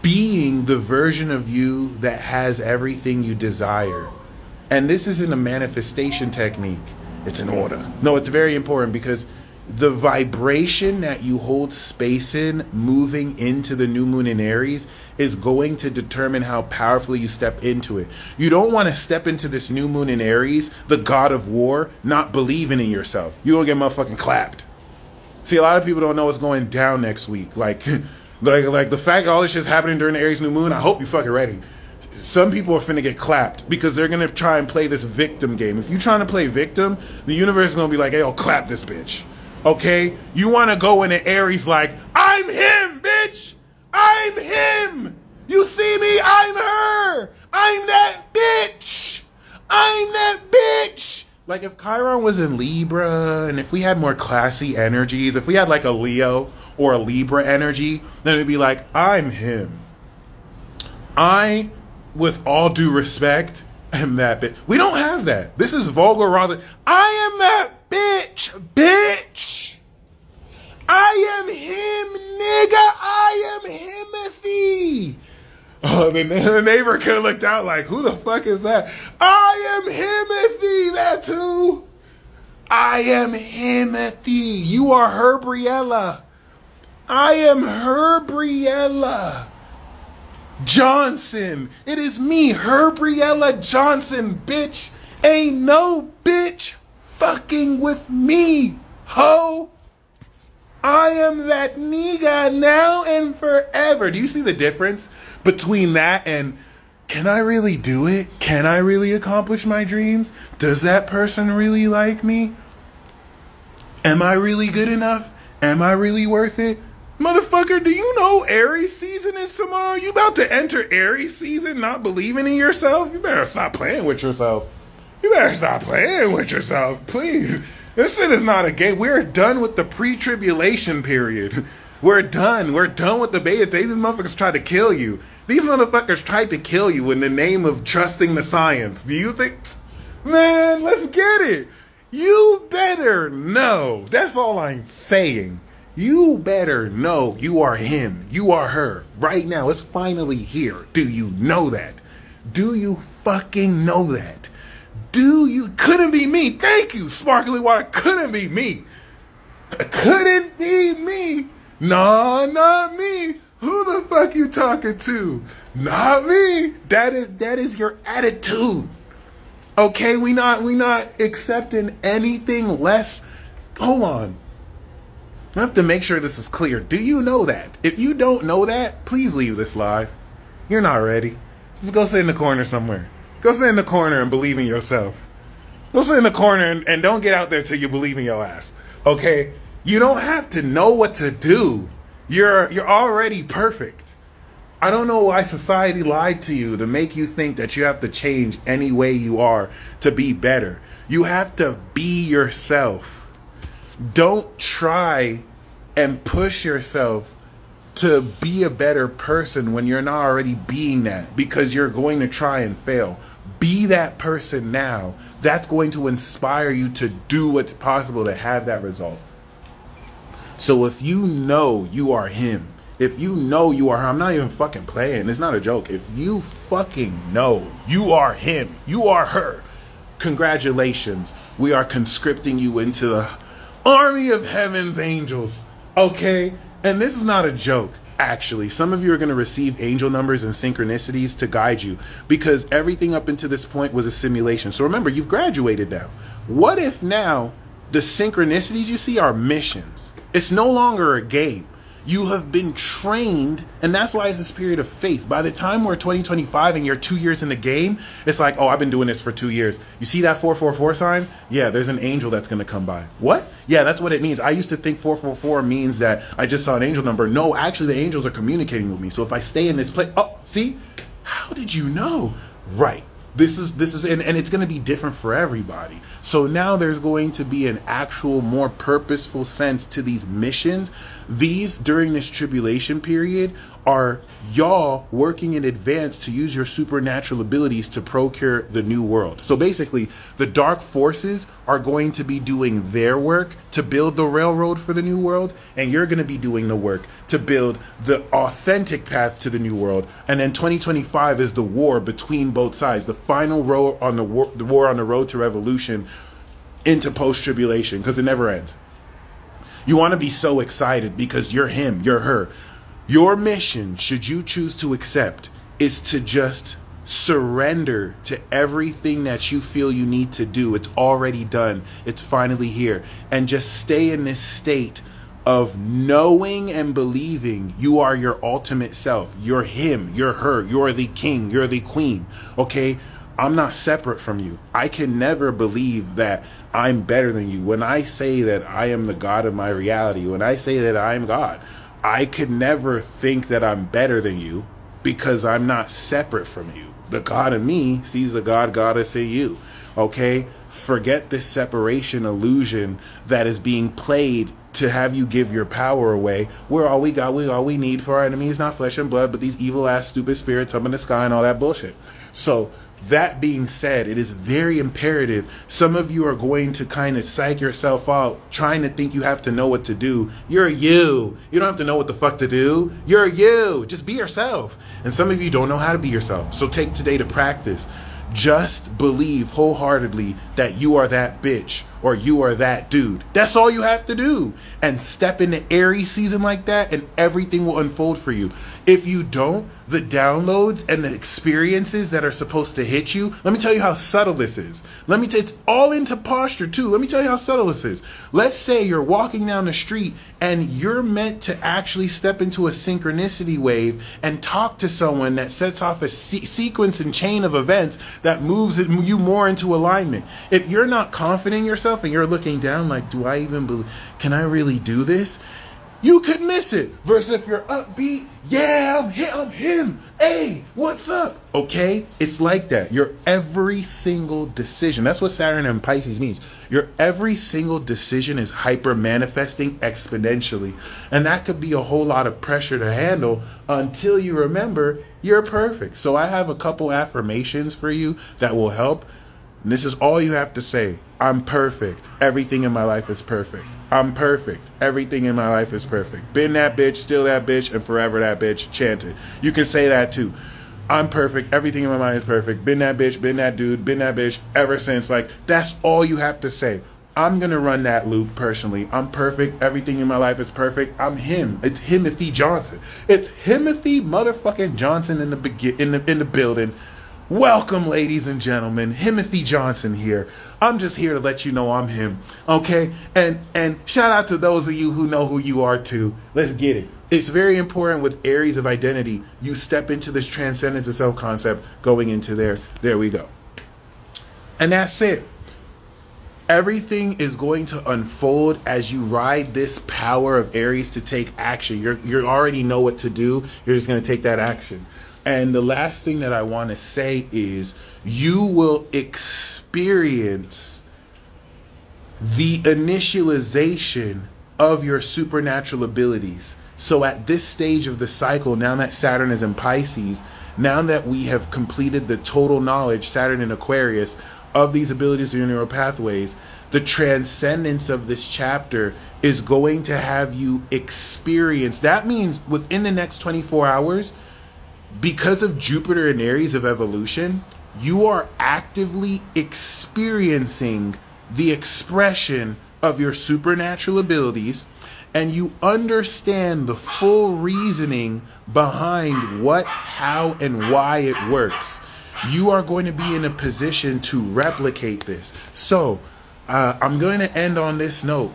Speaker 1: being the version of you that has everything you desire. And this isn't a manifestation technique. It's an order. No, it's very important, because the vibration that you hold space in moving into the new moon in Aries is going to determine how powerfully you step into it. You don't want to step into this new moon in Aries, the god of war, not believing in yourself. You're going to get motherfucking clapped. See, a lot of people don't know what's going down next week. Like the fact all this shit's happening during the Aries new moon, I hope you fucking ready. Some people are finna get clapped because they're gonna try and play this victim game. If you're trying to play victim, the universe is gonna be like, hey, I'll clap this bitch. Okay? You wanna go into Aries like, I'm him, bitch! I'm him! You see me? I'm her! I'm that bitch! I'm that bitch! Like, if Chiron was in Libra, and if we had more classy energies, if we had like a Leo or a Libra energy, then it'd be like, I'm him. I, with all due respect, am that bitch. We don't have that. This is vulgar rather. I am that bitch. I am him, nigga. I am Himothy. Oh, the neighbor could have looked out like, who the fuck is that? I am Himothy, that too. I am Himothy. You are Herbriella. I am Herbriella Johnson. It is me, Herbriella Johnson, bitch. Ain't no bitch fucking with me, ho. I am that nigga now and forever. Do you see the difference between that and, can I really do it? Can I really accomplish my dreams? Does that person really like me? Am I really good enough? Am I really worth it? Motherfucker, do you know Aries season is tomorrow? You about to enter Aries season not believing in yourself? You better stop playing with yourself. You better stop playing with yourself, please. This shit is not a game. We're done with the pre-tribulation period. We're done. We're done with the beta. These motherfuckers tried to kill you. These motherfuckers tried to kill you in the name of trusting the science. Do you think? Man, let's get it. You better know. That's all I'm saying. You better know you are him. You are her. Right now, it's finally here. Do you know that? Do you fucking know that? Do you? Couldn't be me. Thank you, Sparkly Water. Couldn't be me. Couldn't be me. Nah, not me. Who the fuck you talking to? Not me. That is your attitude. Okay, we not accepting anything less. Hold on. I have to make sure this is clear. Do you know that? If you don't know that, please leave this live. You're not ready. Just go sit in the corner somewhere. Go sit in the corner and believe in yourself. Go sit in the corner and don't get out there till you believe in your ass. Okay? You don't have to know what to do. You're already perfect. I don't know why society lied to you to make you think that you have to change any way you are to be better. You have to be yourself. Don't try and push yourself to be a better person when you're not already being that, because you're going to try and fail. Be that person now. That's going to inspire you to do what's possible to have that result. So if you know you are him, if you know you are her, I'm not even fucking playing. It's not a joke. If you fucking know you are him, you are her, congratulations. We are conscripting you into the army of heaven's angels. Okay? And this is not a joke, actually. Some of you are going to receive angel numbers and synchronicities to guide you, because everything up until this point was a simulation. So remember, you've graduated now. What if now the synchronicities you see are missions? It's no longer a game. You have been trained, and that's why it's this period of faith. By the time we're 2025 and you're 2 years in the game, it's like, oh, I've been doing this for 2 years. You see that 444 sign? Yeah, there's an angel that's going to come by. What? Yeah, that's what it means. I used to think 444 means that I just saw an angel number. No, actually, the angels are communicating with me. So if I stay in this place, oh, see? How did you know? Right. This is and it's going to be different for everybody. So now there's going to be an actual more purposeful sense to these missions. These, during this tribulation period, are y'all working in advance to use your supernatural abilities to procure the new world. So basically, the dark forces are going to be doing their work to build the railroad for the new world, and you're going to be doing the work to build the authentic path to the new world. And then 2025 is the war between both sides, the final row on the war on the road to revolution into post-tribulation, because it never ends. You want to be so excited because you're him, you're her. Your mission, should you choose to accept, is to just surrender to everything that you feel you need to do. It's already done. It's finally here. And just stay in this state of knowing and believing you are your ultimate self. You're him, you're her, you're the king, you're the queen. Okay? I'm not separate from you. I can never believe that I'm better than you. When I say that I am the God of my reality, when I say that I'm God, I could never think that I'm better than you because I'm not separate from you. The God of me sees the goddess in you. Okay? Forget this separation illusion that is being played to have you give your power away. We're all we got, all we need for our enemy is not flesh and blood, but these evil ass stupid spirits up in the sky and all that bullshit. So that being said, it is very imperative. Some of you are going to kind of psych yourself out trying to think you have to know what to do. You're you. You don't have to know what the fuck to do. You're you. Just be yourself. And some of you don't know how to be yourself. So take today to practice. Just believe wholeheartedly that you are that bitch or you are that dude. That's all you have to do. And step into Aries season like that and everything will unfold for you. If you don't, the downloads and the experiences that are supposed to hit you, let me tell you how subtle this is. It's all into posture too. Let me tell you how subtle this is. Let's say you're walking down the street and you're meant to actually step into a synchronicity wave and talk to someone that sets off a sequence and chain of events that moves you more into alignment. If you're not confident in yourself and you're looking down like, do I even believe, can I really do this? You could miss it. Versus if you're upbeat, yeah, I'm him. Hey, what's up? Okay? It's like that. Your every single decision. That's what Saturn and Pisces means. Your every single decision is hyper manifesting exponentially. And that could be a whole lot of pressure to handle until you remember you're perfect. So I have a couple affirmations for you that will help. And this is all you have to say. I'm perfect. Everything in my life is perfect. I'm perfect. Everything in my life is perfect. Been that bitch, still that bitch, and forever that bitch. Chant it. You can say that too. I'm perfect. Everything in my mind is perfect. Been that bitch, been that dude, been that bitch ever since. Like, that's all you have to say. I'm going to run that loop personally. I'm perfect. Everything in my life is perfect. I'm him. It's Timothy Johnson. It's Timothy motherfucking Johnson in the building. Welcome, ladies and gentlemen. Timothy Johnson here. I'm just here to let you know I'm him. Okay? And shout out to those of you who know who you are too. Let's get it. It's very important with Aries of identity. You step into this transcendence of self concept going into there. There we go. And that's it. Everything is going to unfold as you ride this power of Aries to take action. You already know what to do. You're just going to take that action. And the last thing that I want to say is you will experience the initialization of your supernatural abilities. So at this stage of the cycle, now that Saturn is in Pisces, now that we have completed the total knowledge, Saturn in Aquarius, of these abilities and neural pathways, the transcendence of this chapter is going to have you experience. That means within the next 24 hours, because of Jupiter and Aries of evolution, you are actively experiencing the expression of your supernatural abilities, and you understand the full reasoning behind what, how, and why it works. You are going to be in a position to replicate this. So, I'm going to end on this note.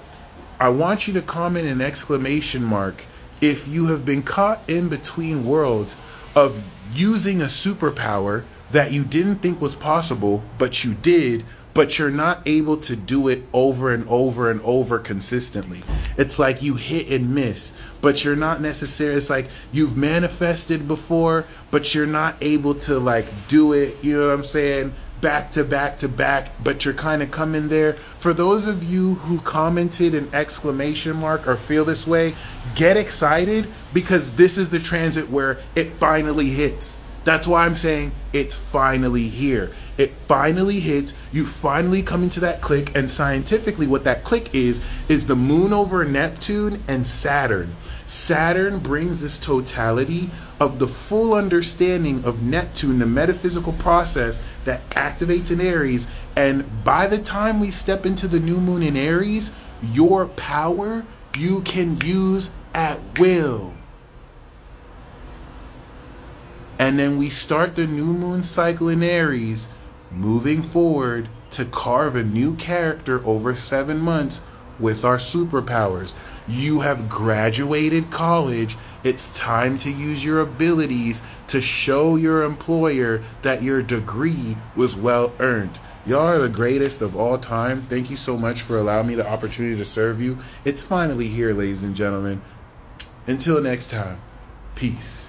Speaker 1: I want you to comment an exclamation mark if you have been caught in between worlds of using a superpower that you didn't think was possible, but you did, but you're not able to do it over and over and over consistently. It's like you hit and miss, but you're not necessarily, it's like you've manifested before, but you're not able to like do it, you know what I'm saying? back to back to back, but you're kind of coming there. For those of you who commented an exclamation mark or feel this way, get excited, because this is the transit where it finally hits. That's why I'm saying it's finally here. It finally hits. You finally come into that click, and scientifically what that click is the moon over Neptune and Saturn. Saturn brings this totality of the full understanding of Neptune, the metaphysical process that activates in Aries. And by the time we step into the new moon in Aries, your power you can use at will. And then we start the new moon cycle in Aries, moving forward to carve a new character over 7 months with our superpowers. You have graduated college. It's time to use your abilities to show your employer that your degree was well earned. Y'all are the greatest of all time. Thank you so much for allowing me the opportunity to serve you. It's finally here, ladies and gentlemen. Until next time, peace.